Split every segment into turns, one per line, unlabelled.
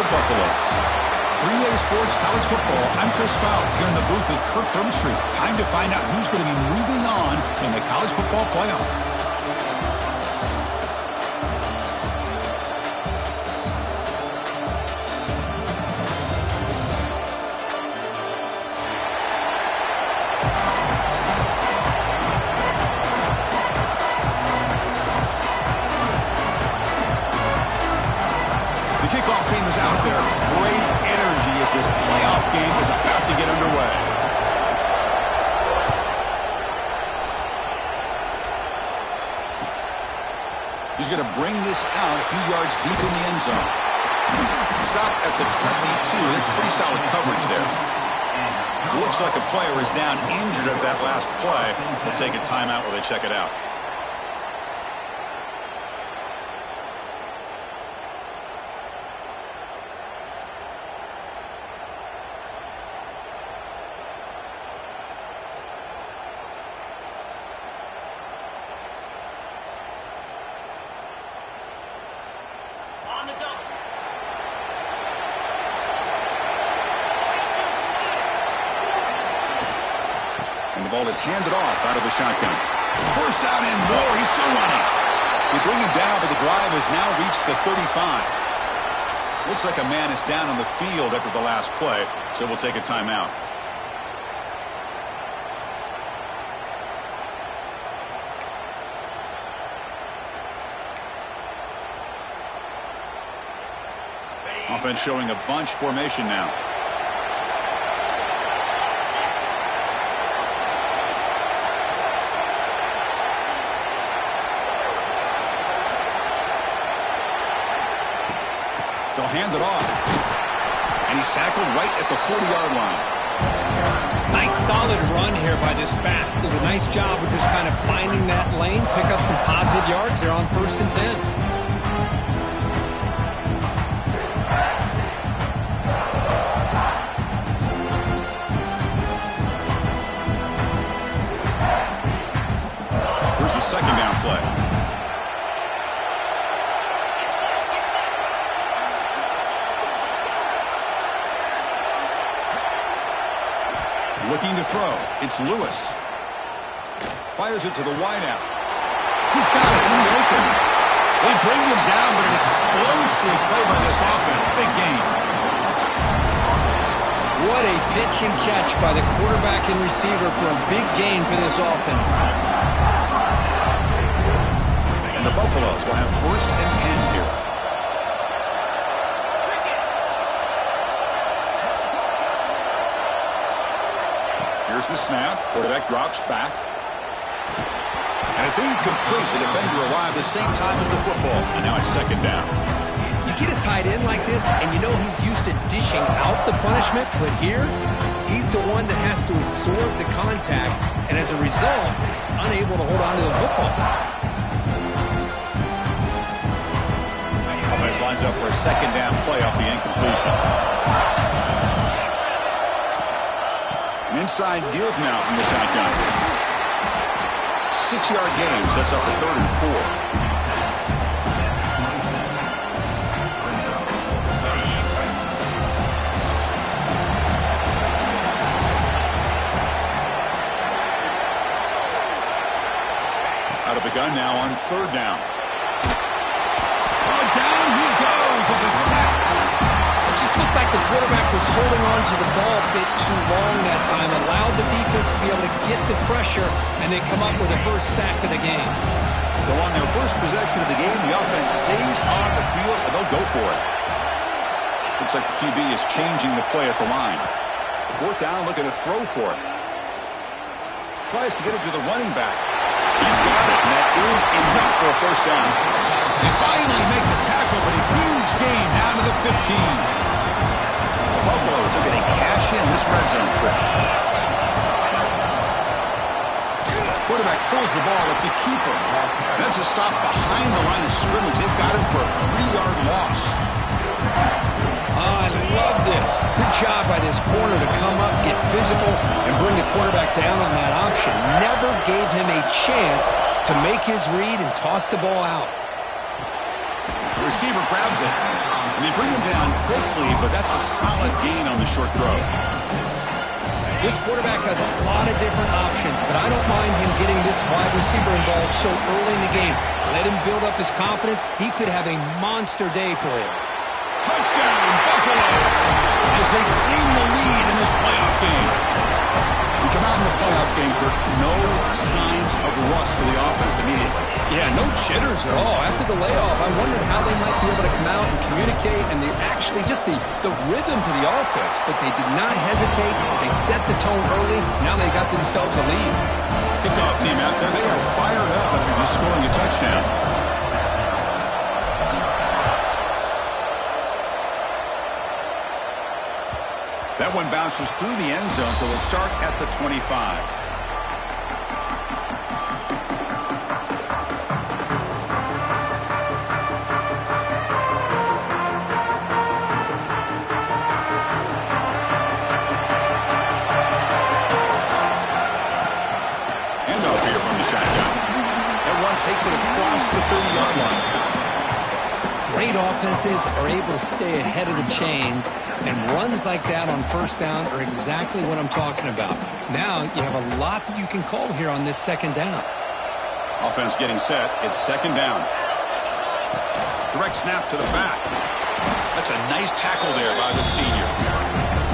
Buffaloes. 3A Sports College Football, I'm Chris Fowl, here in the booth with Kirk Broomstreet. Time to find out who's going to be moving on in the college football playoff. He's going to bring this out a few yards deep in the end zone. Stop at the 22. That's pretty solid coverage there. Looks like a player is down injured at that last play. They'll take a timeout while they check it out. The ball is handed off out of the shotgun. First down and more. He's still running. They bring him down, but the drive has now reached the 35. Looks like a man is down on the field after the last play, so we'll take a timeout. Offense showing a bunch formation now. They'll hand it off. And he's tackled right at the 40-yard line.
Nice solid run here by this back. Did a nice job with just kind of finding that lane, pick up some positive yards. They're on 1st and 10.
Here's the second down play. Looking to throw. It's Lewis. Fires it to the wideout. He's got it in the open. They bring him down, but an explosive play by this offense. Big game.
What a pitch and catch by the quarterback and receiver for a big gain for this offense.
And the Buffaloes will have 1st and 10 here. Here's the snap. Quarterback drops back. And it's incomplete. The defender arrived the same time as the football. And now it's 2nd down.
You get a tight end like this, and you know he's used to dishing out the punishment. But here, he's the one that has to absorb the contact. And as a result, he's unable to hold on to the football.
Offense lines up for a 2nd down play off the incompletion. An inside give now from the shotgun. 6-yard gain sets up a 3rd and 4. Out of the gun now on 3rd down. Oh, down he goes. It's a sack.
It just looked like the quarterback was holding on to the ball a bit too long that time, allowed the defense to be able to get the pressure, and they come up with the 1st sack of the game.
So on their first possession of the game, the offense stays on the field, and they'll go for it. Looks like the QB is changing the play at the line. 4th down, looking to throw for it. Tries to get it to the running back. He's got it, and that is enough for a 1st down. They finally make the tackle, but a huge gain down to the 15. The Buffaloes are going to cash in this red zone trip. Quarterback pulls the ball. It's a keeper. That's a stop behind the line of scrimmage. They've got him for a 3-yard loss.
I love this. Good job by this corner to come up, get physical, and bring the quarterback down on that option. Never gave him a chance to make his read and toss the ball out.
The receiver grabs it. And they bring him down quickly, but that's a solid gain on the short throw.
This quarterback has a lot of different options, but I don't mind him getting this wide receiver involved so early in the game. Let him build up his confidence. He could have a monster day for him.
Touchdown, Buffaloes, as they claim the lead in this playoff game. We come out in the playoff game, Kirk, no signs of rust for the offense immediately.
Yeah, no jitters at all. After the layoff, I wondered how they might be able to come out and communicate, and actually just the rhythm to the offense. But they did not hesitate. They set the tone early. Now they got themselves a lead.
Kickoff team out there, they are fired up after just scoring a touchdown. That one bounces through the end zone, so they'll start at the 25. Handoff here from the shotgun. That one takes it across the 30-yard line.
Great offenses are able to stay ahead of the chains, and runs like that on first down are exactly what I'm talking about. Now you have a lot that you can call here on this second down.
Offense getting set. It's second down. Direct snap to the back. That's a nice tackle there by the senior.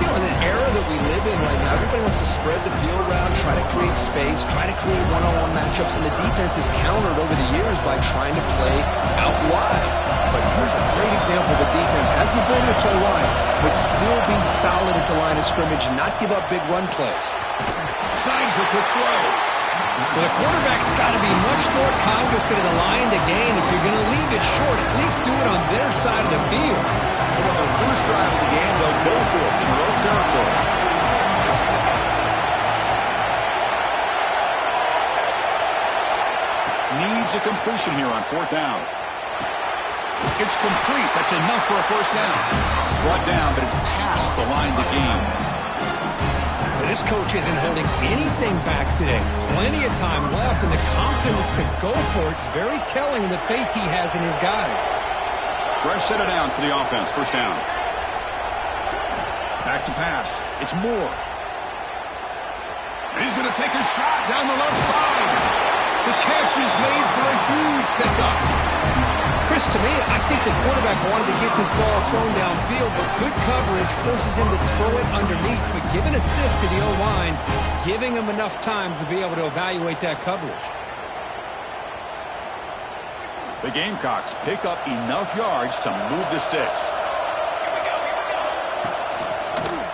You know, in the era that we live in right now, everybody wants to spread the field around, try to create space, try to create one-on-one matchups, and the defense is countered over the years by trying to play out wide. But here's a great example. The defense has the ability to play wide, but still be solid at the line of scrimmage and not give up big run plays.
Signs the quick throw.
Well, the quarterback's got to be much more cognizant of the line to gain. If you're going to leave it short, at least do it on their side of the field.
So on the first drive of the game, they'll go for it in road territory. Needs a completion here on fourth down. It's complete. That's enough for a first down. Brought down, but it's past the line to gain.
This coach isn't holding anything back today. Plenty of time left, and the confidence to go for it is very telling of the faith he has in his guys.
Fresh set of downs for the offense. First down. Back to pass. It's Moore. And he's going to take a shot down the left side. The catch is made for a huge pickup.
Chris, to me, I think the quarterback wanted to get this ball thrown downfield, but good coverage forces him to throw it underneath. But give an assist to the O-line, giving him enough time to be able to evaluate that coverage.
The Gamecocks pick up enough yards to move the sticks.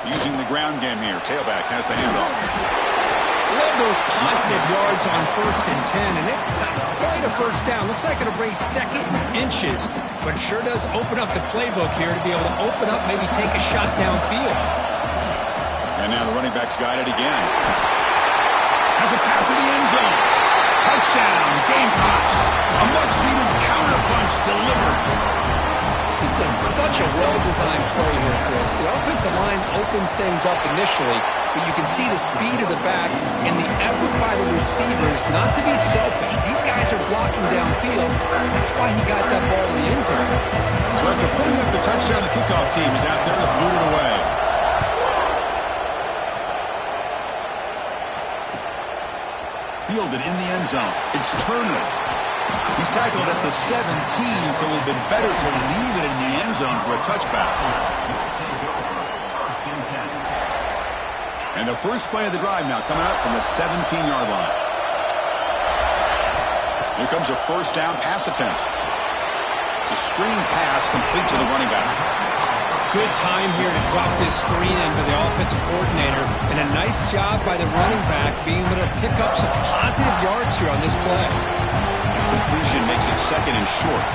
Using the ground game here. Tailback has the handoff.
Love those positive yards on 1st and 10, and it's not quite a first down. Looks like it'll bring second inches, but it sure does open up the playbook here to be able to open up, maybe take a shot downfield.
And now the running back's got it again. Has a path to the end zone. Touchdown, Gamecocks. A much-needed counterpunch delivered.
This is such a well-designed play here, Chris. The offensive line opens things up initially, but you can see the speed of the back and the effort by the receivers not to be selfish. These guys are blocking downfield. That's why he got that ball to the end zone.
So after putting up the touchdown, the kickoff team is out there to boot it away. Fielded in the end zone. It's Turner. He's tackled at the 17, so it would have been better to leave it in the end zone for a touchback. And the first play of the drive now coming up from the 17-yard line. Here comes a first down pass attempt. It's a screen pass complete to the running back.
Good time here to drop this screen into the offensive coordinator, and a nice job by the running back being able to pick up some positive yards here on this play.
Completion makes it second and short.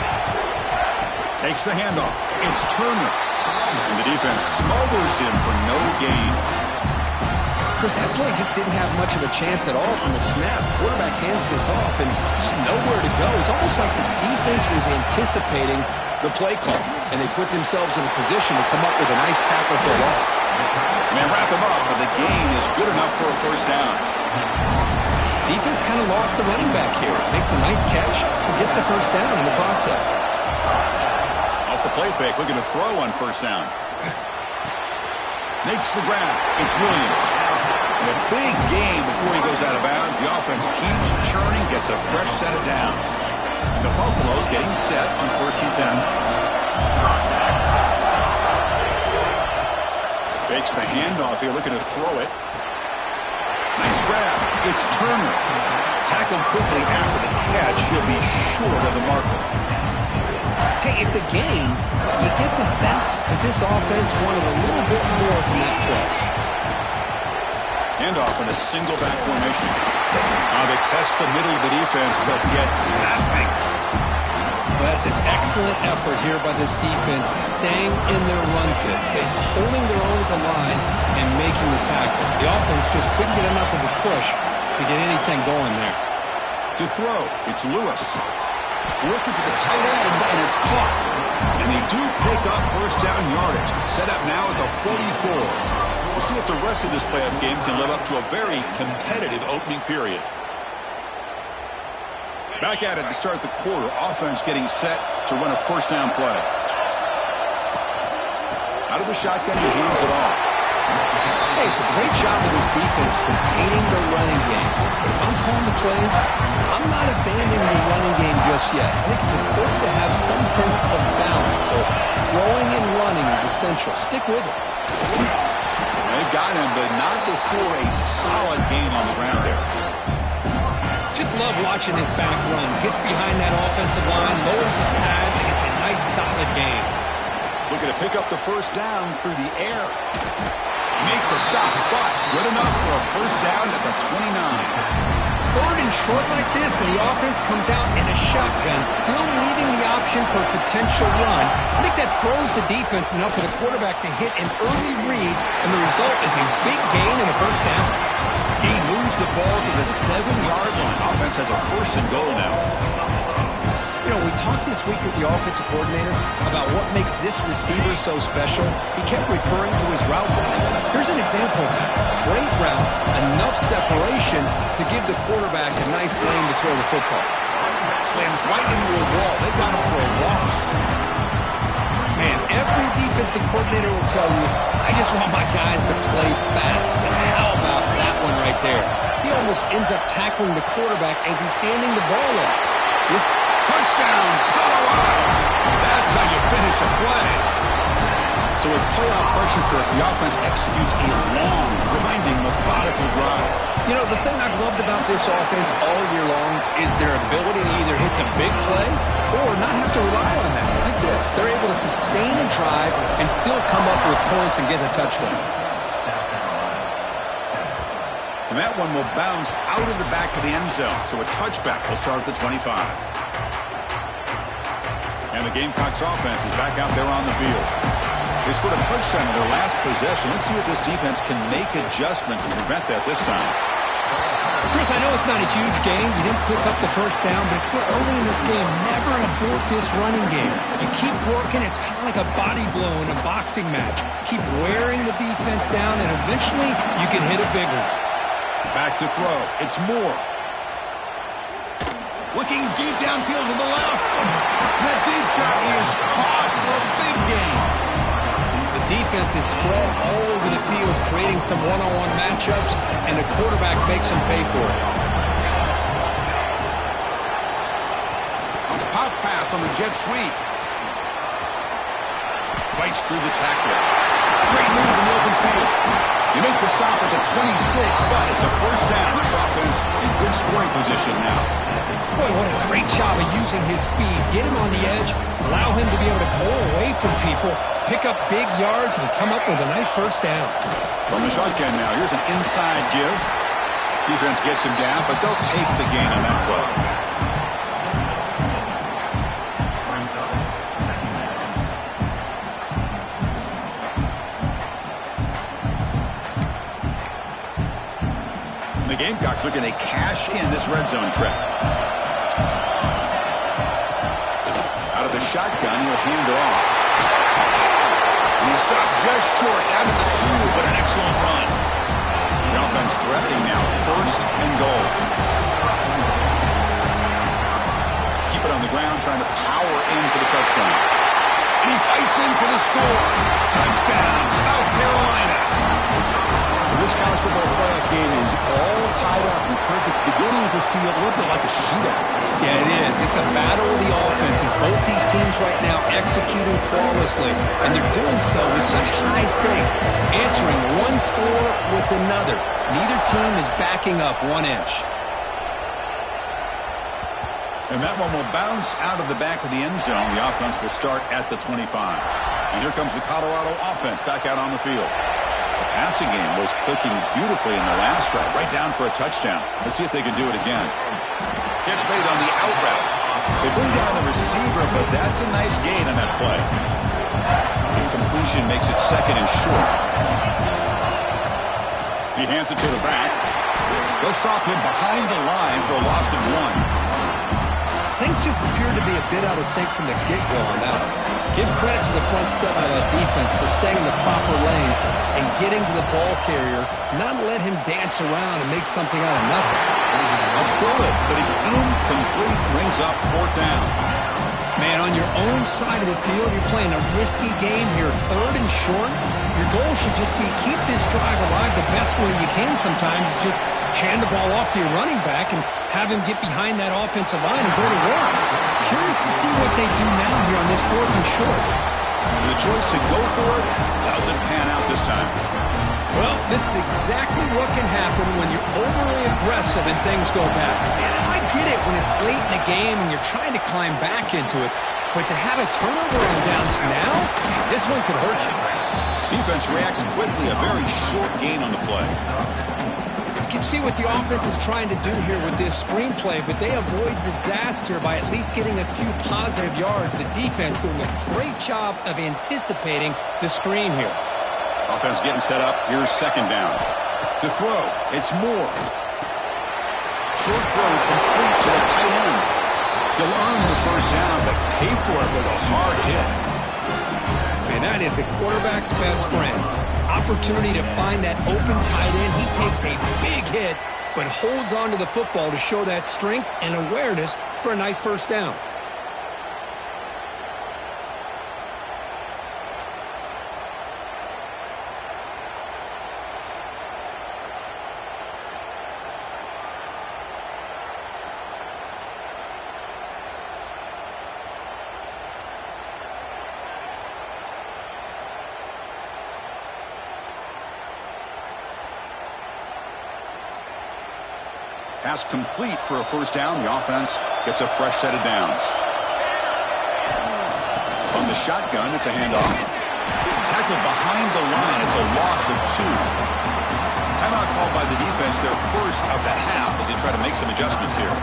Takes the handoff. It's Turner. And the defense smothers him for no gain.
Chris, that play just didn't have much of a chance at all from the snap. Quarterback hands this off and just nowhere to go. It's almost like the defense was anticipating the play call, and they put themselves in a position to come up with a nice tackle for a loss.
And they wrap him up, but the gain is good enough for a first down.
Defense kind of lost the running back here. Makes a nice catch and gets the first down in the process.
Off the play fake, looking to throw on first down. Makes the grab. It's Williams. And a big gain before he goes out of bounds. The offense keeps churning, gets a fresh set of downs. And the Buffaloes getting set on 1st and 10. Fakes the handoff here, looking to throw it. Nice grab. It's Turner. Tackled quickly after the catch. He'll be short of the marker.
Hey, it's a game. You get the sense that this offense wanted a little bit more from that play.
Handoff in a single back formation. They test the middle of the defense, but get nothing.
Well, that's an excellent effort here by this defense, staying in their run fits, holding their own at the line and making the tackle. The offense just couldn't get enough of a push to get anything going there.
To throw, it's Lewis. Looking for the tight end, and it's caught. And they do pick up first down yardage. Set up now at the 44. We'll see if the rest of this playoff game can live up to a very competitive opening period. Back at it to start the quarter. Offense getting set to run a first down play. Out of the shotgun, he hands it off.
Hey, it's a great job of this defense containing the running game. But if I'm calling the plays, I'm not abandoning the running game just yet. I think it's important to have some sense of balance. So throwing and running is essential. Stick with it.
They've got him, but not before a solid gain on the ground there.
Just love watching this back run. Gets behind that offensive line, lowers his pads, and gets a nice solid gain.
Looking to pick up the first down through the air. Make the stop, but good enough for a first down at the 29.
3rd and short like this, and the offense comes out in a shotgun, still leaving the option for a potential run. I think that throws the defense enough for the quarterback to hit an early read, and the result is a big gain and a first down.
He moves the ball to the 7-yard line. Offense has a 1st and goal now.
You know, we talked this week with the offensive coordinator about what makes this receiver so special. He kept referring to his route running. Here's an example of that. Great route, enough separation to give the quarterback a nice lane to throw the football.
Slams right into a wall. They got him for a loss.
Man, every defensive coordinator will tell you, I just want my guys to play fast. And how about that one right there? He almost ends up tackling the quarterback as he's handing the ball off. This
touchdown, Colorado! That's how you finish a play. So with playoff pressure correct, the offense executes a long, grinding, methodical drive.
You know, the thing I've loved about this offense all year long is their ability to either hit the big play or not have to rely on that. Like this, they're able to sustain a drive and still come up with points and get a touchdown.
And that one will bounce out of the back of the end zone. So a touchback will start at the 25. And the Gamecocks offense is back out there on the field. They scored a touchdown in their last possession. Let's see if this defense can make adjustments and prevent that this time.
Chris, I know it's not a huge game. You didn't pick up the first down, but it's still early in this game. Never abort this running game. You keep working. It's kind of like a body blow in a boxing match. Keep wearing the defense down, and eventually you can hit a big one.
Back to throw. It's Moore. Looking deep downfield to the left. That deep shot is caught for a big gain.
The defense is spread all over the field, creating some one-on-one matchups, and the quarterback makes them pay for it.
A pop pass on the jet sweep. Fights through the tackle. Great move in the open field. You make the stop at the 26, but it's a first down. This offense in good scoring position now.
Boy, what a great job of using his speed. Get him on the edge, allow him to be able to pull away from people, pick up big yards, and come up with a nice first down.
From the shotgun now, here's an inside give. Defense gets him down, but they'll take the gain on that play. And the Gamecocks looking to cash in this red zone trip. Out of the shotgun, he'll hand it off. And he stopped just short out of the 2, but an excellent run. The offense threatening now, first and goal. Keep it on the ground, trying to power in for the touchdown. And he fights in for the score. Touchdown, South Carolina. This college football playoff game is all tied up, and Kirk, it's beginning to feel a little bit like a shootout.
Yeah, it is. It's a battle of the offenses. Both these teams right now executing flawlessly, and they're doing so with such high stakes, answering one score with another. Neither team is backing up 1 inch.
And that one will bounce out of the back of the end zone. The offense will start at the 25. And here comes the Colorado offense back out on the field. The passing game was clicking beautifully in the last drive, right down for a touchdown. Let's see if they can do it again. Catch made on the out route. They bring down the receiver, but that's a nice gain on that play. Incompletion makes it second and short. He hands it to the back. They'll stop him behind the line for a loss of 1.
Things just appear to be a bit out of sync from the get-go on that one. Give credit to the front seven of that defense for staying in the proper lanes and getting to the ball carrier, not let him dance around and make something out of nothing.
A bullet, but it's incomplete. Brings up 4th down.
Man, on your own side of the field, you're playing a risky game here, 3rd and short. Your goal should just be keep this drive alive the best way you can sometimes. Is just hand the ball off to your running back and have him get behind that offensive line and go to work. Curious to see what they do now here on this 4th and short.
So the choice to go for it doesn't pan out this time.
Well, this is exactly what can happen when you're overly aggressive and things go bad. And I get it when it's late in the game and you're trying to climb back into it. But to have a turnover on downs now, this one could hurt you.
Defense reacts quickly. A very short gain on the play.
You can see what the offense is trying to do here with this screenplay, but they avoid disaster by at least getting a few positive yards. The defense doing a great job of anticipating the screen here.
Offense getting set up. Here's 2nd down. To throw, it's Moore. Short throw complete to the tight end. He'll earn the 1st down, but pay for it with a hard hit.
And that is a quarterback's best friend. Opportunity to find that open tight end. He takes a big hit, but holds on to the football to show that strength and awareness for a nice 1st down.
Pass complete for a 1st down. The offense gets a fresh set of downs. On the shotgun, it's a handoff. Tackled behind the line. It's a loss of 2. Timeout called by the defense, their 1st of the half, as they try to make some adjustments here.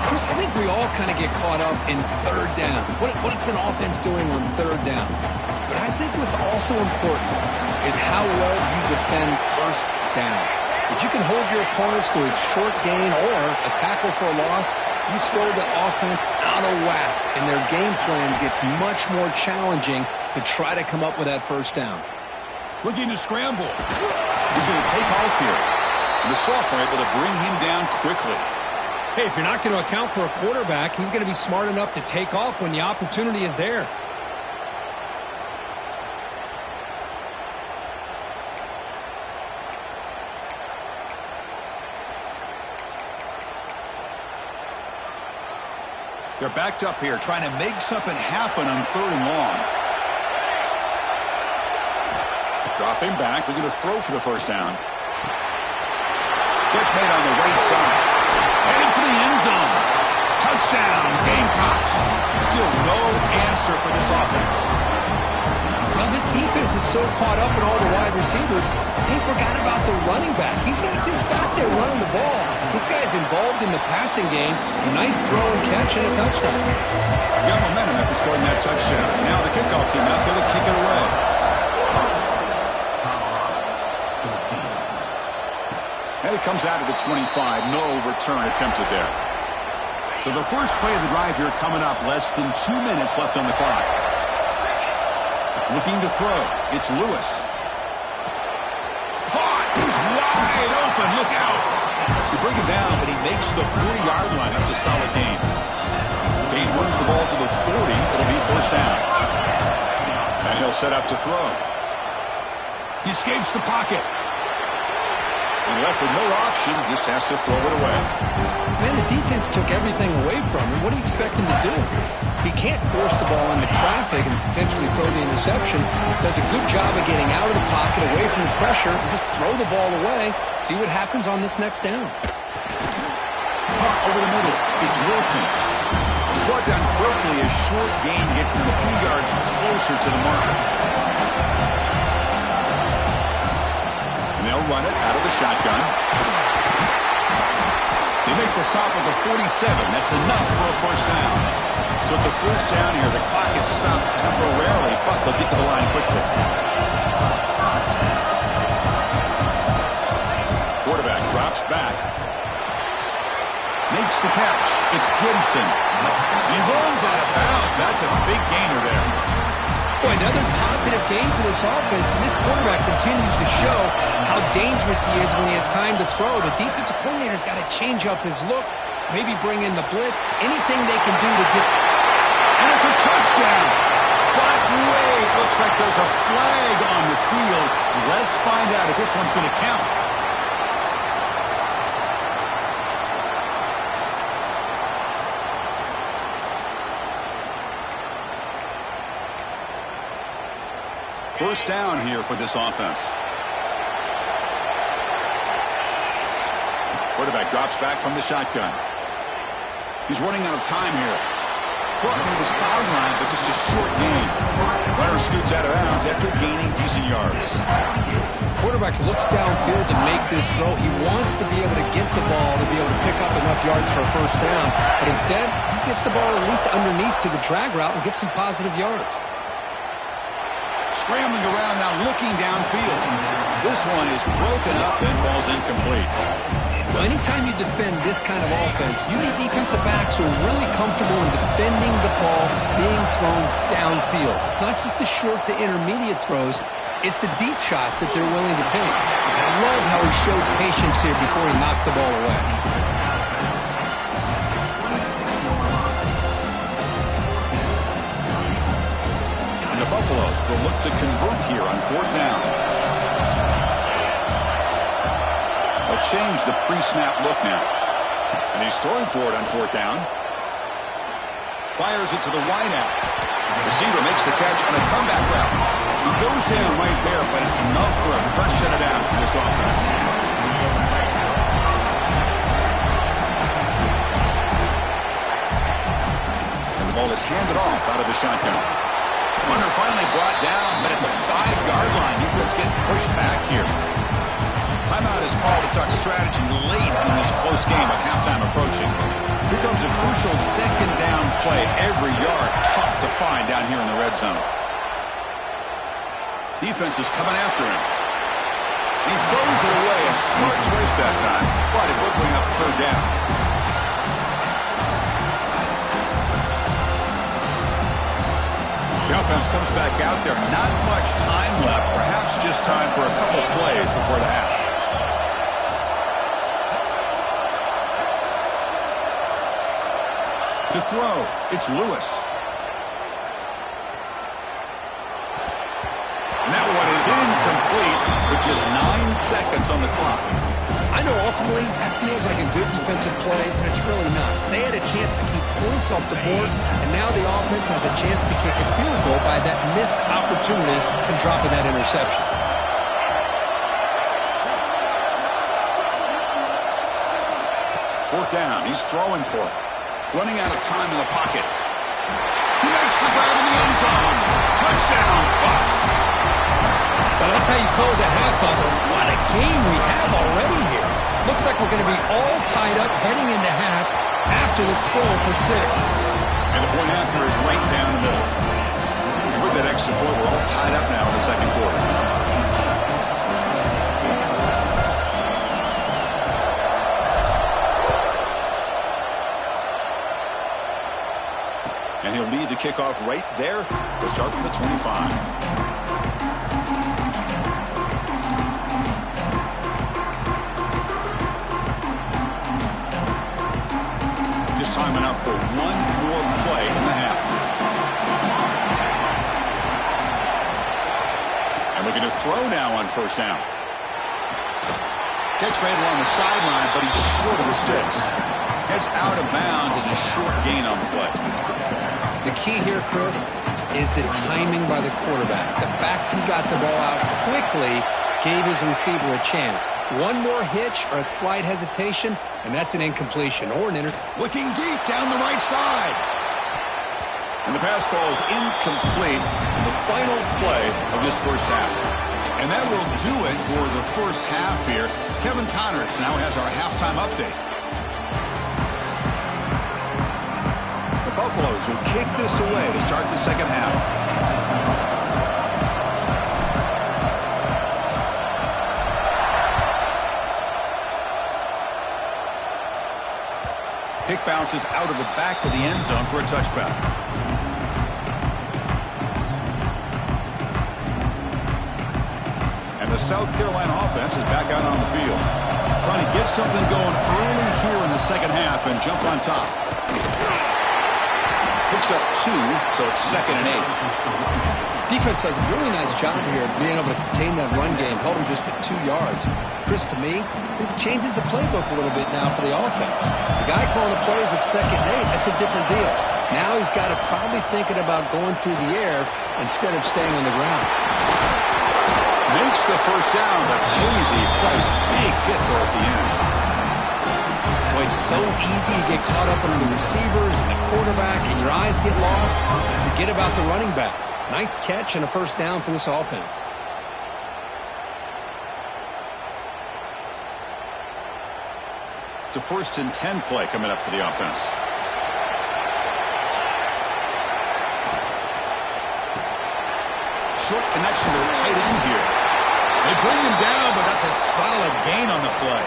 Chris, I think we all kind of get caught up in 3rd down. What's an offense doing on 3rd down? But I think what's also important is how well you defend 1st down. If you can hold your opponents to a short gain or a tackle for a loss, you throw the offense out of whack, and their game plan gets much more challenging to try to come up with that 1st down.
Looking to scramble. He's going to take off here. And the sophomore able to bring him down quickly.
Hey, if you're not going to account for a quarterback, he's going to be smart enough to take off when the opportunity is there.
They're backed up here, trying to make something happen on 3rd and long. Dropping back, looking to throw for the 1st down. Catch made on the right side. Heading for the end zone. Touchdown, Gamecocks. Still no answer for this offense.
Well, this defense is so caught up in all the wide receivers, they forgot about the running back. He's not just out there running the ball. This guy's involved in the passing game. Nice throw and catch and a touchdown.
Got momentum after scoring that touchdown. Now the kickoff team out there to kick it away. And it comes out of the 25. No return attempted there. So the first play of the drive here coming up. Less than 2 minutes left on the clock. Looking to throw. It's Lewis. Caught. He's wide open. Look out. They bring him down, but he makes the 3-yard line. That's a solid gain. He moves the ball to the 40. It'll be first down. And he'll set up to throw. He escapes the pocket. He left with no option, just has to throw it away.
Man, the defense took everything away from him. What do you expect him to do? He can't force the ball into traffic and potentially throw the interception. Does a good job of getting out of the pocket, away from the pressure, and just throw the ball away. See what happens on this next down.
Over the middle, it's Wilson. He's brought down quickly as short gain gets them a few yards closer to the marker. And they'll run it out of the shotgun. They make the stop at the 47. That's enough for a first down. So it's a first down here. The clock is stopped temporarily, but they'll get to the line quickly. Quarterback drops back. Makes the catch. It's Gibson. He runs out of bounds. That's a big gainer there.
Boy, another positive game for this offense, and this quarterback continues to show how dangerous he is when he has time to throw. The defensive coordinator's got to change up his looks, maybe bring in the blitz, anything they can do to get...
And it's a touchdown. But wait, looks like there's a flag on the field. Let's find out if this one's going to count. First down here for this offense. Quarterback drops back from the shotgun. He's running out of time here. Brought near the sideline, but just a short gain. Runner scoots out of bounds after gaining decent yards.
Quarterback looks downfield to make this throw. He wants to be able to get the ball to be able to pick up enough yards for a first down. But instead, he gets the ball at least underneath to the drag route and gets some positive yards.
Scrambling around now, looking downfield. This one is broken up and falls incomplete.
Well, anytime you defend this kind of offense, you need defensive backs who are really comfortable in defending the ball being thrown downfield. It's not just the short to intermediate throws. It's the deep shots that they're willing to take. I love how he showed patience here before he knocked the ball away.
And the Buffaloes will look to convert here on fourth down. They'll change the pre-snap look now. And he's throwing for it on fourth down. Fires it to the wideout. Receiver makes the catch on a comeback route. He goes down right there, but it's enough for a fresh set of downs for this offense. And the ball is handed off out of the shotgun. Runner finally brought down, but at the 5-yard line, Eagles get pushed back here. Timeout is called to talk strategy late in this close game with halftime approaching. Here comes a crucial second down play. Every yard tough to find down here in the red zone. Defense is coming after him. He throws it away. A smart choice that time, but it will bring up third down. The offense comes back out there. Not much time left. Perhaps just time for a couple plays before the half. To throw, it's Lewis. And that one is incomplete with just 9 seconds on the clock.
I know ultimately that feels like a good defensive play, but it's really not. They had a chance to keep points off the board, and now the offense has a chance to kick a field goal by that missed opportunity and dropping that interception.
Fourth down, he's throwing for it. Running out of time in the pocket. He makes the grab in the end zone. Touchdown, Buffs.
Well, that's how you close a half on it. What a game we have already here. Looks like we're going to be all tied up heading into half after the throw for 6.
And the point after is right down the middle. And with that extra point, we're all tied up now in the second quarter. And he'll lead the kickoff right there to start from the 25. Just time enough for one more play And looking to throw now on first down. Catch made along the sideline, but he's short of the sticks. Heads out of bounds as a short gain on the play.
The key here, Chris, is the timing by the quarterback. The fact he got the ball out quickly gave his receiver a chance. One more hitch or a slight hesitation, and that's an incompletion or an
Looking deep down the right side. And the pass ball is incomplete. The final play of this first half. And that will do it for the first half here. Kevin Connors now has our halftime update. The Buffaloes will kick this away to start the second half. Kick bounces out of the back of the end zone for a touchback. And the South Carolina offense is back out on the field. Trying to get something going early here in the second half and jump on top. Picks up 2, so it's 2nd and 8.
Defense does a really nice job here of being able to contain that run game, held him just at 2 yards. Chris, to me, this changes the playbook a little bit now for the offense. The guy calling the plays at 2nd and 8, that's a different deal. Now he's got to probably thinking about going through the air instead of staying on the ground.
Makes the first down, but Posey Price, big hit there at the end.
Boy, it's so easy to get caught up under the receivers and the quarterback, and your eyes get lost. Forget about the running back. Nice catch and a first down for this offense.
It's a 1st and 10 play coming up for the offense. Short connection to the tight end here. They bring him down, but that's a solid gain on the play.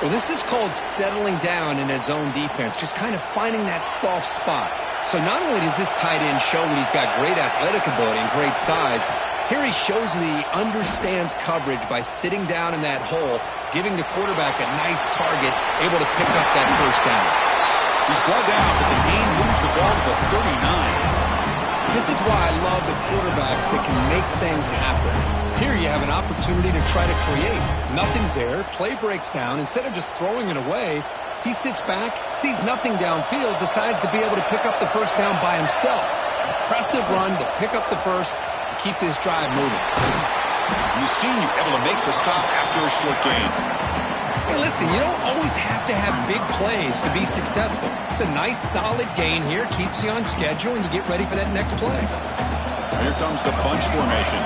Well, this is called settling down in his own defense, just kind of finding that soft spot. So not only does this tight end show that he's got great athletic ability and great size, here he shows that he understands coverage by sitting down in that hole, giving the quarterback a nice target, able to pick up that first down.
He's brought down, but the gain moves the ball to the 39.
This is why I love the quarterbacks that can make things happen. Here you have an opportunity to try to create. Nothing's there. Play breaks down. Instead of just throwing it away, he sits back, sees nothing downfield, decides to be able to pick up the first down by himself. Impressive run to pick up the first and keep this drive moving.
You've seen you're able to make the stop after a short gain.
Hey, listen, you don't always have to have big plays to be successful. It's a nice, solid gain here. Keeps you on schedule, and you get ready for that next play.
Here comes the bunch formation.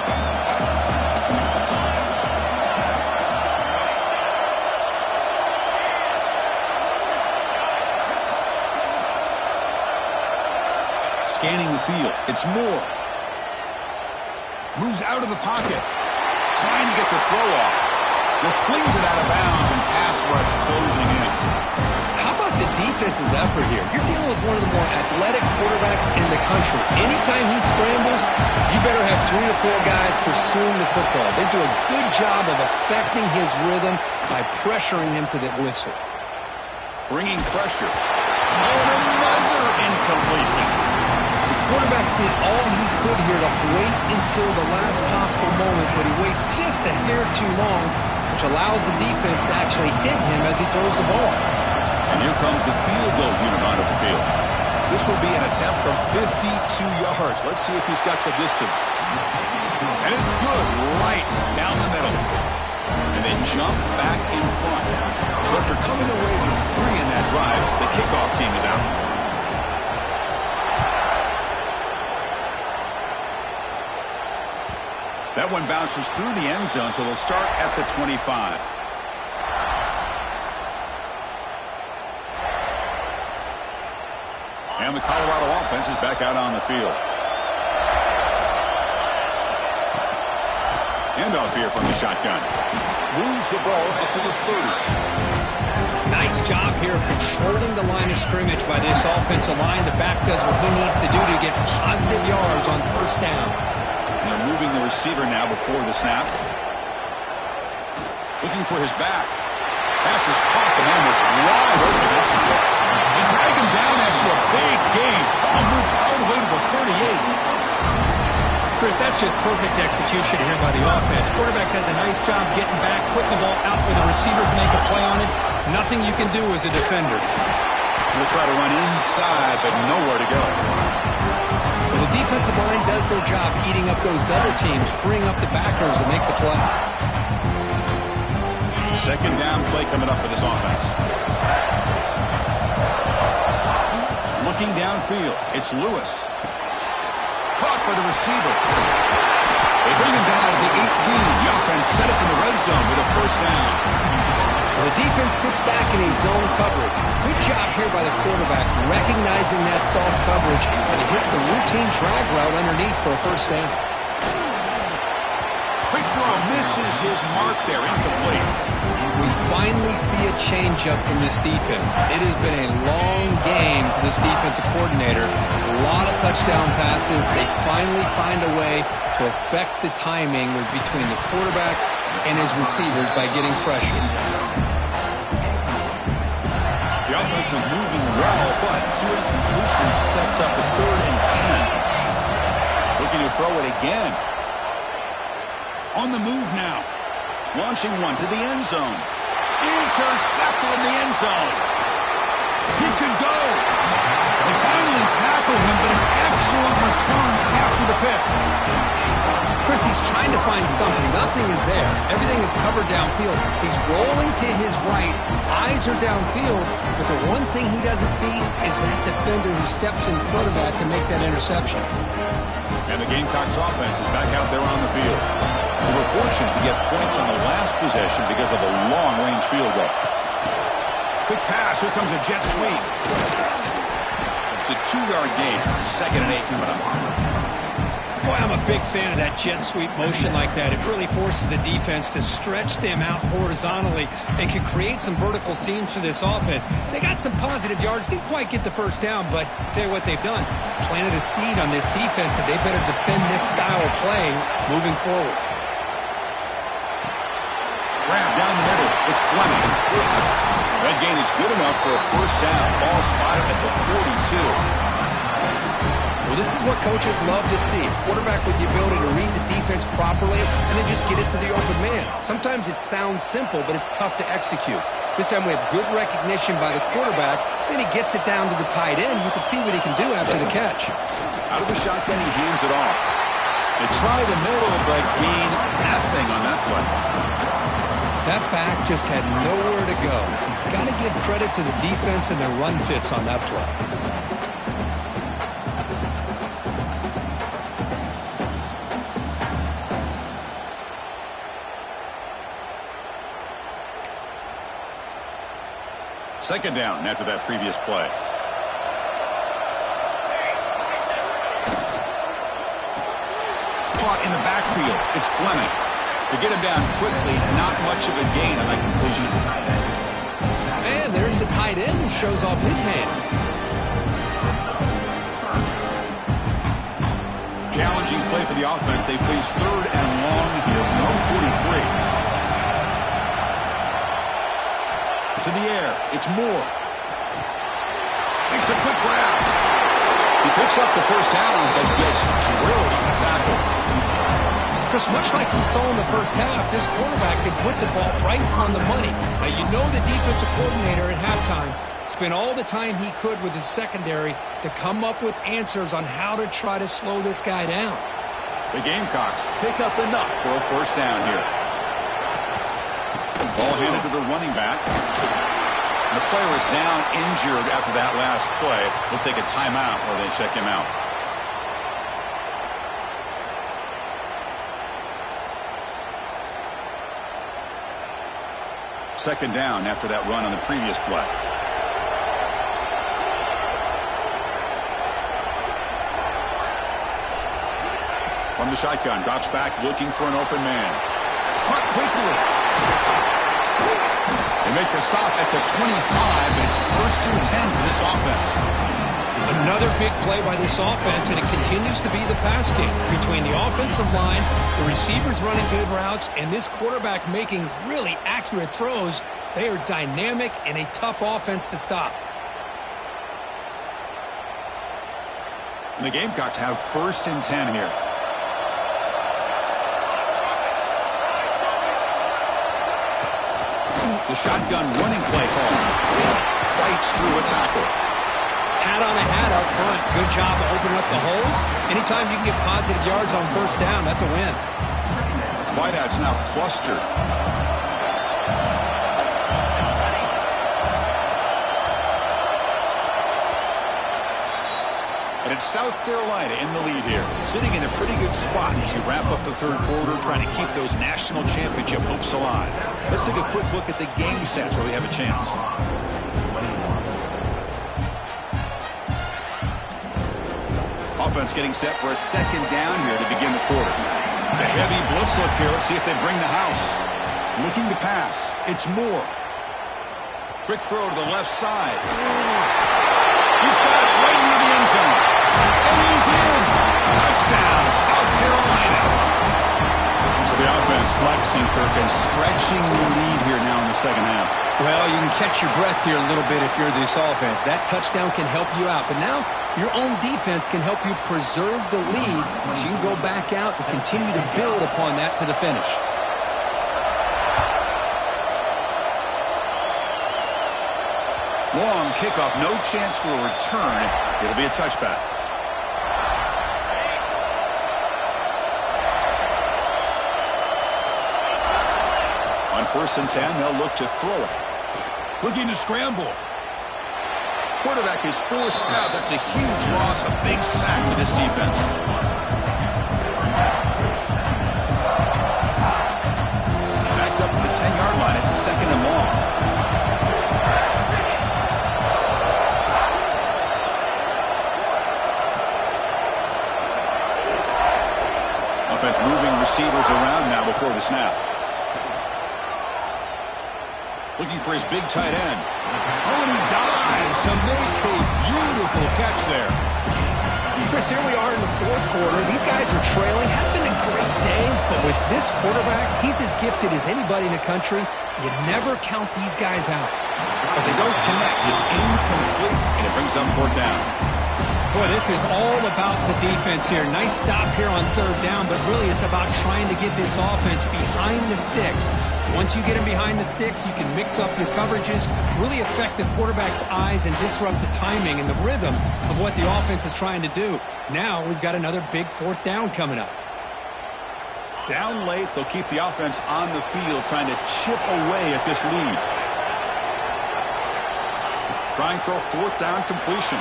Scanning the field. It's Moore. Moves out of the pocket. Trying to get the throw off. Just flings it out of bounds and pass rush closing in.
How about the defense's effort here? You're dealing with one of the more athletic quarterbacks in the country. Anytime he scrambles, you better have 3 or 4 guys pursuing the football. They do a good job of affecting his rhythm by pressuring him to the whistle.
Bringing pressure. Oh, and another incompletion.
The quarterback did all he could here to wait until the last possible moment, but he waits just a hair too long, which allows the defense to actually hit him as he throws the ball.
And here comes the field goal unit onto the field. This will be an attempt from 52 yards. Let's see if he's got the distance. And it's good, right down the middle. And they jump back in front. So after coming away with 3 in that drive, the kickoff team is out. That one bounces through the end zone, so they'll start at the 25. And the Colorado offense is back out on the field. Handoff here from the shotgun. Moves the ball up to the 30.
Nice job here of controlling the line of scrimmage by this offensive line. The back does what he needs to do to get positive yards on first down.
And they're moving the receiver now before the snap. Looking for his back. Pass is caught. The man was wide open that time. They drag him down after a big gain. I'll move all the way to the 38.
Chris, that's just perfect execution here by the offense. Quarterback does a nice job getting back, putting the ball out where the receiver can make a play on it. Nothing you can do as a defender.
He'll try to run inside, but nowhere to go.
Well, the defensive line does their job eating up those double teams, freeing up the backers to make the play.
Second down play coming up for this offense. Looking downfield, it's Lewis. Caught by the receiver. They bring him down at the 18. The offense set up in the red zone with a first down.
Well, the defense sits back in a zone coverage. Good job here by the quarterback, recognizing that soft coverage, and he hits the routine drag route underneath for a first down.
Quick throw misses his mark there, incomplete.
We finally see a change-up from this defense. It has been a long game for this defensive coordinator. A lot of touchdown passes. They finally find a way to affect the timing between the quarterback and his receivers by getting pressure.
The offense was moving well, but two incompletions sets up a 3rd and 10. Looking to throw it again. On the move now. Launching one to the end zone. Intercepted in the end zone. He could go. They finally tackled him, but an excellent return after the pick.
Chris, he's trying to find something. Nothing is there. Everything is covered downfield. He's rolling to his right. Eyes are downfield, but the one thing he doesn't see is that defender who steps in front of that to make that interception.
And the Gamecocks offense is back out there on the field. They were fortunate to get points on the last possession because of a long-range field goal. Quick pass. Here comes a jet sweep. It's a 2-yard gain. 2nd and 8 coming up.
Boy, I'm a big fan of that jet sweep motion like that. It really forces a defense to stretch them out horizontally and can create some vertical seams for this offense. They got some positive yards. Didn't quite get the first down, but I'll tell you what they've done. Planted a seed on this defense that they better defend this style of play moving forward.
Grab down the middle. It's Fleming. That gain is good enough for a first down. Ball spotted at the 42.
Well, this is what coaches love to see. A quarterback with the ability to read the defense properly and then just get it to the open man. Sometimes it sounds simple, but it's tough to execute. This time we have good recognition by the quarterback. Then he gets it down to the tight end. You can see what he can do after the catch.
Out of the shotgun, he hands it off. They try the middle, but gain nothing on that play.
That back just had nowhere to go. Got to give credit to the defense and their run fits on that play.
Second down after that previous play. Caught in the backfield. It's Fleming. To get him down quickly, not much of a gain on that completion.
And there's the tight end who shows off his hands.
Challenging play for the offense. They face 3rd and long here from their own 43. To the air. It's Moore. Makes a quick grab. He picks up the first down, but gets drilled on the tackle.
Chris, much like we saw in the first half, this quarterback could put the ball right on the money. Now, you know the defensive coordinator at halftime spent all the time he could with his secondary to come up with answers on how to try to slow this guy down.
The Gamecocks pick up enough for a first down here. Ball handed to the running back. The player is down injured after that last play. We'll take a timeout while they check him out. Second down after that run on the previous play. From the shotgun, drops back looking for an open man. Caught quickly. They make the stop at the 25, and it's 1st and 10 for this offense.
Another big play by this offense, and it continues to be the pass game between the offensive line, the receivers running good routes, and this quarterback making really accurate throws. They are dynamic and a tough offense to stop.
And the Gamecocks have 1st and 10 here. The shotgun running play call. Fights through a tackle.
Hat on a hat up front. Good job of opening up the holes. Anytime you can get positive yards on first down, that's a win.
Wideouts now clustered. And it's South Carolina in the lead here, sitting in a pretty good spot as you wrap up the third quarter, trying to keep those national championship hopes alive. Let's take a quick look at the game sets where we have a chance. Offense getting set for a second down here to begin the quarter. It's a heavy blitz look here. Let's see if they bring the house. Looking to pass. It's Moore. Quick throw to the left side. He's got it right near the end zone. And he's in. Touchdown, South Carolina. So the offense flexing, Kirk, and stretching the lead here now in the second half.
Well, you can catch your breath here a little bit if you're this offense. That touchdown can help you out. But now your own defense can help you preserve the lead so you can go back out and continue to build upon that to the finish.
Long kickoff, no chance for a return. It'll be a touchback. On 1st and 10, they'll look to throw it. Looking to scramble. Quarterback is forced out. That's a huge loss, a big sack for this defense. Backed up to the 10-yard line. It's 2nd and long. Offense moving receivers around now before the snap. Looking for his big tight end. Oh, and he dives to make a beautiful catch there.
Chris, here we are in the fourth quarter. These guys are trailing. Had been a great day, but with this quarterback, he's as gifted as anybody in the country. You never count these guys out.
But they don't connect. It's incomplete, and it brings up 4th down.
Boy, this is all about the defense here. Nice stop here on 3rd down, but really it's about trying to get this offense behind the sticks. Once you get them behind the sticks, you can mix up your coverages, really affect the quarterback's eyes and disrupt the timing and the rhythm of what the offense is trying to do. Now we've got another big 4th down coming up.
Down late, they'll keep the offense on the field, trying to chip away at this lead. Trying for a 4th down completion.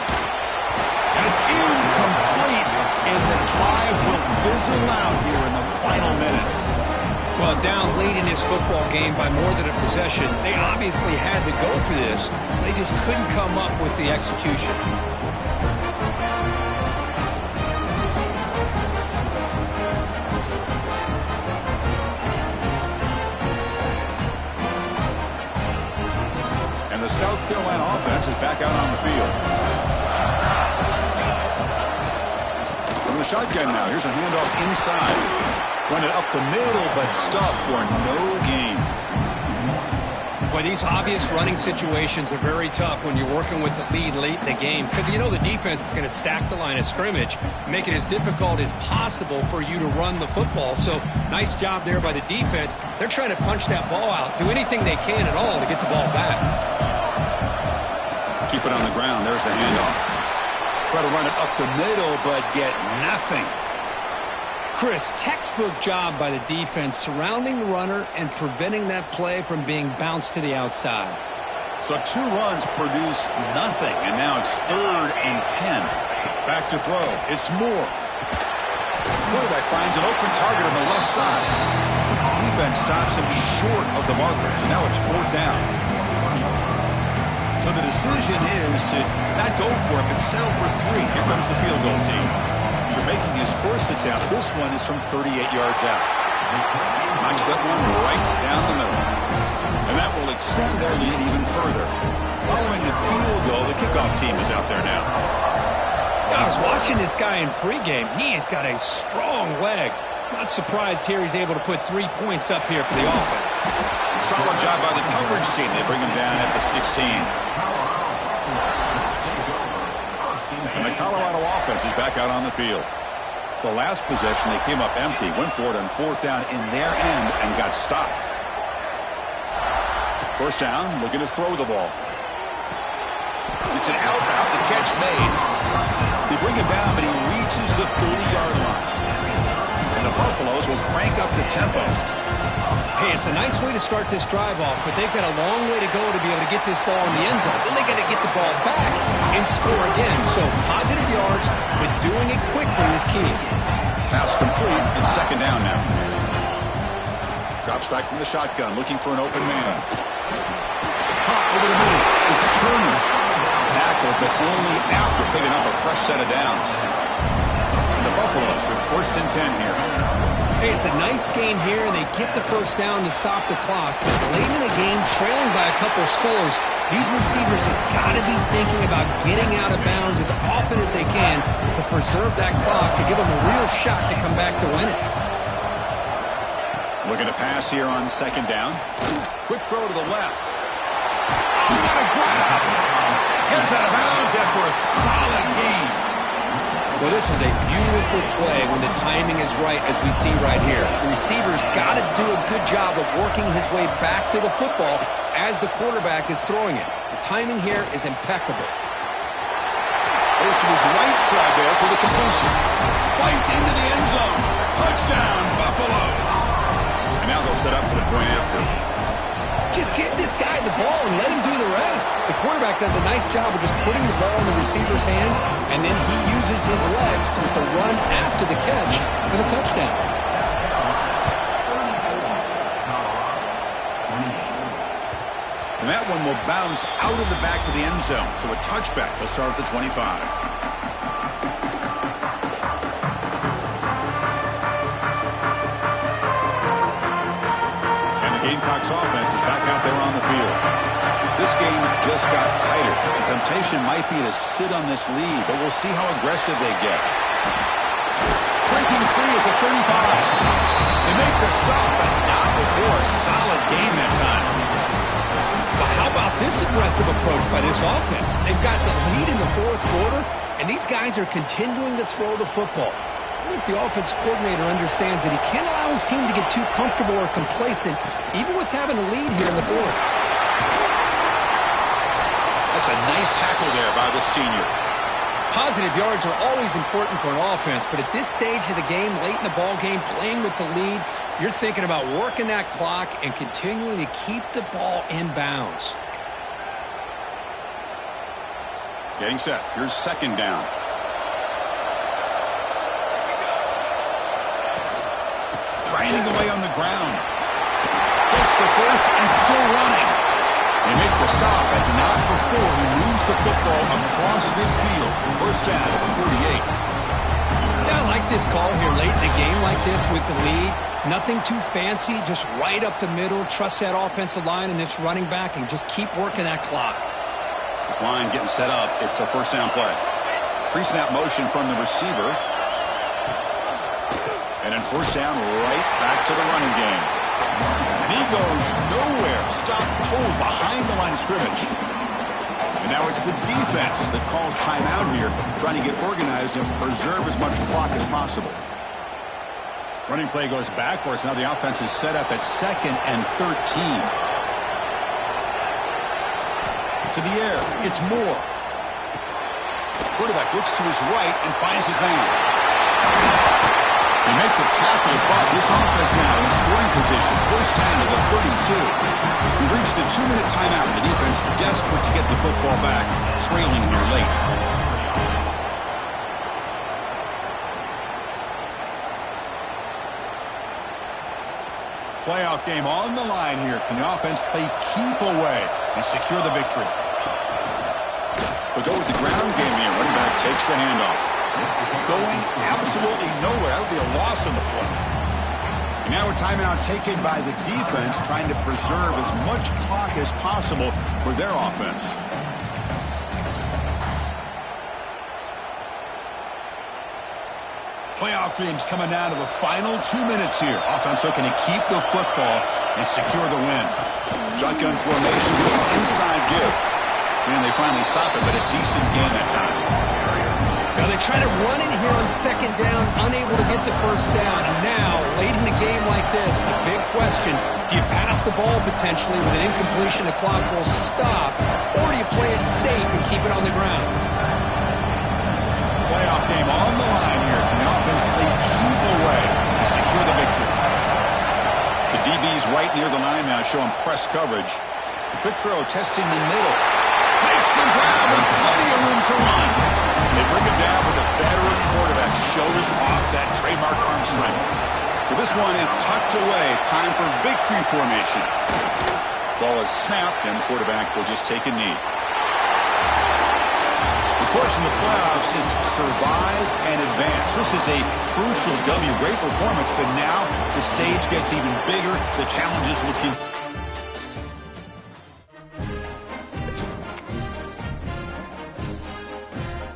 And it's incomplete, and the drive will fizzle out here in the final minutes.
Well, down late in this football game by more than a possession, they obviously had to go for this. They just couldn't come up with the execution.
And the South Carolina offense is back out on the field. From the shotgun now, here's a handoff inside. Run it up the middle, but stuffed for no gain.
Boy, these obvious running situations are very tough when you're working with the lead late in the game because you know the defense is going to stack the line of scrimmage, make it as difficult as possible for you to run the football. So nice job there by the defense. They're trying to punch that ball out, do anything they can at all to get the ball back.
Keep it on the ground. There's the handoff. Try to run it up the middle, but get nothing.
Chris, textbook job by the defense surrounding the runner and preventing that play from being bounced to the outside.
So 2 runs produce nothing, and now it's 3rd and 10. Back to throw. It's Moore. Quarterback finds an open target on the left side. Defense stops him short of the markers, and now it's 4th down. So the decision is to not go for it, but settle for 3. Here comes the field goal team. After making his first attempt, this one is from 38 yards out. Knocks that one right down the middle. And that will extend their lead even further. Following the field goal, the kickoff team is out there now.
I was watching this guy in pregame. He has got a strong leg. Not surprised here he's able to put 3 points up here for the offense.
Solid job by the coverage team. They bring him down at the 16. And the Colorado offense is back out on the field. The last possession, they came up empty, went for it on 4th down in their end, and got stopped. First down, looking to throw the ball. It's an outbound, the catch made. They bring him down, but he reaches the 30-yard line. And the Buffaloes will crank up the tempo.
Hey, it's a nice way to start this drive off, but they've got a long way to go to be able to get this ball in the end zone. Then they got to get the ball back and score again. So positive yards, but doing it quickly is key.
Pass complete. It's second down now. Drops back from the shotgun, looking for an open man. Caught over the middle. It's Turner. Tackled, but only after picking up a fresh set of downs. And the Buffaloes with 1st and 10 here.
Hey, it's a nice game here, and they get the first down to stop the clock. But late in the game, trailing by a couple scores, these receivers have got to be thinking about getting out of bounds as often as they can to preserve that clock, to give them a real shot to come back to win it.
Looking to pass here on second down. Quick throw to the left. Oh, got a grab. Heads out of bounds after a solid game.
Well, this is a beautiful play when the timing is right, as we see right here. The receiver's got to do a good job of working his way back to the football as the quarterback is throwing it. The timing here is impeccable.
Goes to his right side there for the completion. Fights into the end zone. Touchdown, Buffaloes. And now they'll set up for the point after.
Just give this guy the ball and let him do the rest. The quarterback does a nice job of just putting the ball in the receiver's hands, and then he uses his legs with the run after the catch for the touchdown.
And that one will bounce out of the back of the end zone. So a touchback. They'll start at the 25. Gamecocks offense is back out there on the field. This game just got tighter. The temptation might be to sit on this lead, but we'll see how aggressive they get. Breaking free at the 35. They make the stop, but not before a solid game that time.
But how about this aggressive approach by this offense? They've got the lead in the 4th quarter, and these guys are continuing to throw the football. I think the offense coordinator understands that he can't allow his team to get too comfortable or complacent, even with having a lead here in the 4th.
That's a nice tackle there by the senior.
Positive yards are always important for an offense, but at this stage of the game, late in the ball game, playing with the lead, you're thinking about working that clock and continuing to keep the ball in bounds.
Getting set. Here's second down. Grinding away on the ground. Gets the first and still running. They make the stop, but not before he moves the football across midfield. First down at the 38.
Yeah, I like this call here late in the game like this with the lead. Nothing too fancy, just right up the middle. Trust that offensive line and this running back and just keep working that clock.
This line getting set up. It's a first down play. Pre-snap motion from the receiver. And then first down, right back to the running game. And he goes nowhere. Stopped cold behind the line of scrimmage. And now it's the defense that calls timeout here, trying to get organized and preserve as much clock as possible. Running play goes backwards. Now the offense is set up at 2nd and 13. To the air. It's Moore. Quarterback looks to his right and finds his man. They make the tackle, but this offense now in scoring position. First down to the 32. We've reached the 2-minute timeout. The defense desperate to get the football back, trailing here late. Playoff game on the line here. Can the offense play keep away and secure the victory? But go with the ground game here. Running back takes the handoff. Going absolutely nowhere. That would be a loss on the play. And now a timeout taken by the defense, trying to preserve as much clock as possible for their offense. Playoff dreams coming down to the final 2 minutes here. Offense looking to keep the football and secure the win. Shotgun formation was an inside give. And they finally stop it, but a decent gain that time.
Now they try to run it here on second down, unable to get the first down. And now, late in a game like this, a big question. Do you pass the ball potentially with an incompletion, the clock will stop, or do you play it safe and keep it on the ground?
Playoff game on the line here. Can the offense play keep away to secure the victory? The DB's right near the line now, showing press coverage. The quick throw, testing the middle. Makes the grab and plenty of room to run. They bring it down with a veteran quarterback. Shows off that trademark arm strength. So this one is tucked away. Time for victory formation. Ball is snapped, and the quarterback will just take a knee. The course in the playoffs is survive and advance. This is a crucial W. Great performance, but now the stage gets even bigger. The challenges will continue.